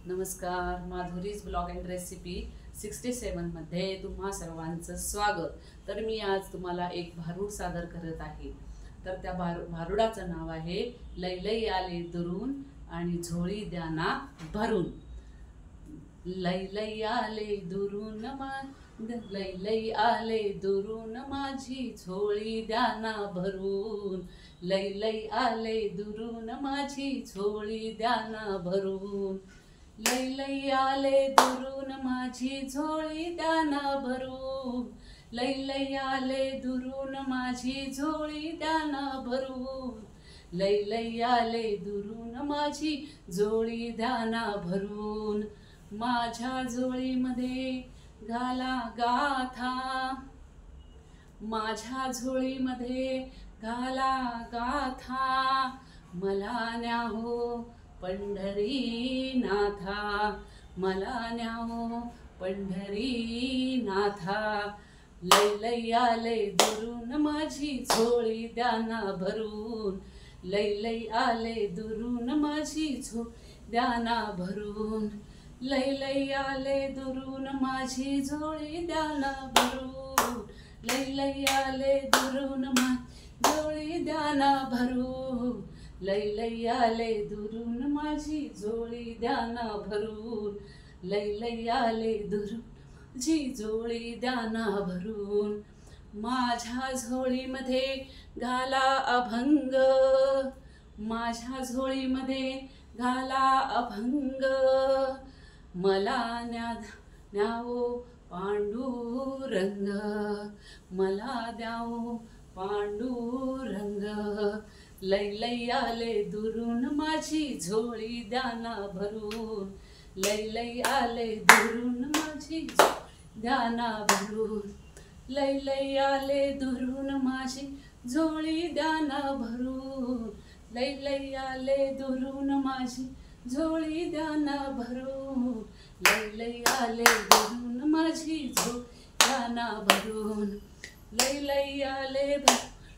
नमस्कार, Madhuri's blog and recipe 67 मध्ये तुम्हा सर्वांचं स्वागत। तर मी आज तुम्हाला एक भारूड सादर करत आहे। तर त्या भारुडाचं नाव आहे लैलई आले दुरून आणि झोळी द्याना भरून। लैलई आले दुरून लैलई आले दुरून माझी झोळी द्याना भरून। लैलई आले दुरून माझी झोळी द्याना भरून। लैलई आले दुरून माझी झोळी द्याना भरून। लैलई आले दुरून माझी झोळी द्याना भरून। लैलई आले दुरून माझी झोळी द्याना भरून। माझ्या झोळीमध्ये घाला गाथा, माझ्या झोळीमध्ये घाला गाथा। मला न्या हो पंढरी नाथा, मला न्या हो पंढरी नाथा। लैलई आले दुरून माझी झोळी द्याना भरून। लैलई आले दुरून माझी झोळी द्याना भरून। लैलई आले दुरून माझी झोळी द्याना भरून। लैलई आले दुरून माझी झोळी द्याना भरून। लैलई आले दुरून माझी झोळी द्याना भरून। लैलई आले दुरून माझी झोळी द्याना भरून। माझ्या झोळीमध्ये घाला अभंग, माझ्या झोळीमध्ये घाला अभंग। मला न्यावो पांडुरंग, मला द्यावो पांडुरंग। लैलई आले दुरून माझी झोळी द्याना भरून। लैलई आले दुरून माझी झोळी द्याना भरून। लैलई आले दुरून माझी झोळी द्याना भरून। लैलई आले दुरून माझी झोळी द्याना भरून। लैलई आले दुरून माझी झोळी द्याना भरून। लैलई आले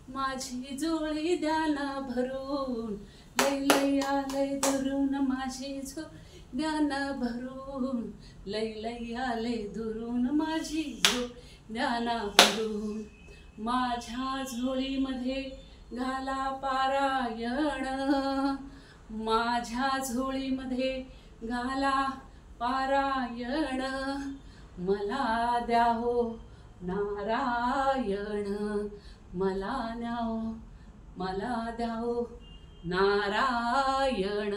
माझी झोळी द्याना भरून। लैलई आले दुरून माझी झोळी द्याना भरून। लैलई आले दुरून माझी झोळी द्याना भरून। माझ्या झोळीमध्ये घाला पारायण, माझ्या झोळीमध्ये घाला पारायण। मला द्यावो नारायण, मला न्यावो मला द्यावो नारायण।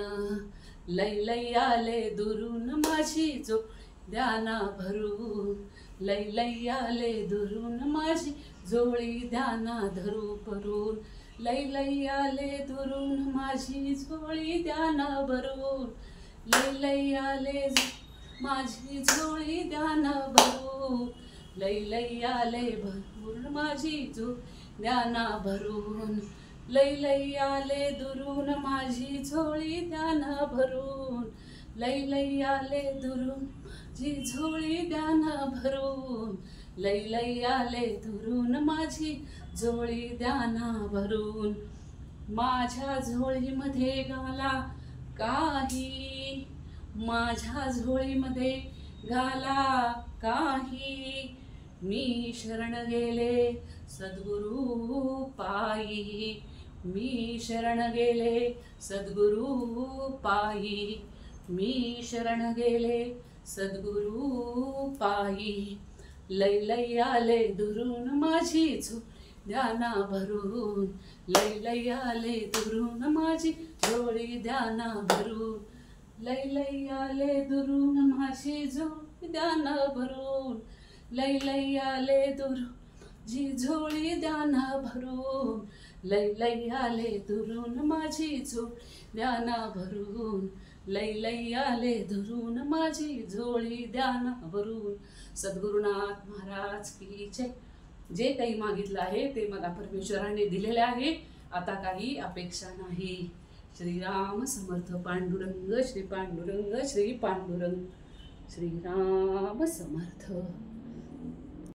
लैलई आले दुरून माझी झोळी द्याना भरून। लैलई आले दुरून माझी झोळी द्याना धरू भरून। लैलई आले दुरून माझी झोळी द्याना भरून। लैलई आले माझी झोळी द्याना भरून। लैलई आले भरून माझी झोळी द्याना भरून। लैलई आले दुरून माझी झोळी द्याना भरून। लैलई आले दुरून माझी झोळी द्याना भरून। लैलई आले दुरून माझी झोळी द्याना भरून। माझ्या झोळीमध्ये घाला काही, माझ्या झोळीमध्ये घाला काही। मी शरण गेले सद्गुरु पायी, मी शरण गेले सद्गुरु पायी। मी शरण गेले सद्गुरु पायी। लैलई आले दुरून माझी झोळी द्याना भरून। लैलई आले दुरून माझी झोळी द्याना भरून। लैलई आले दुरून माझी झोळी द्याना भरून। लैलई आले दुरून माझी झोळी द्याना भरून। लैलई आले दुरून माझी झोळी द्याना भरून। लैलई आले दुरून माझी झोळी द्याना भरून। सद्गुरुनाथ महाराज की जय। जे काही मागितलं आहे ते मला परमेश्वराने दिलेले आहे, आता काही अपेक्षा नाही। श्रीराम समर्थ पांडुरंग, श्री पांडुरंग, श्री पांडुरंग, श्रीराम समर्थ।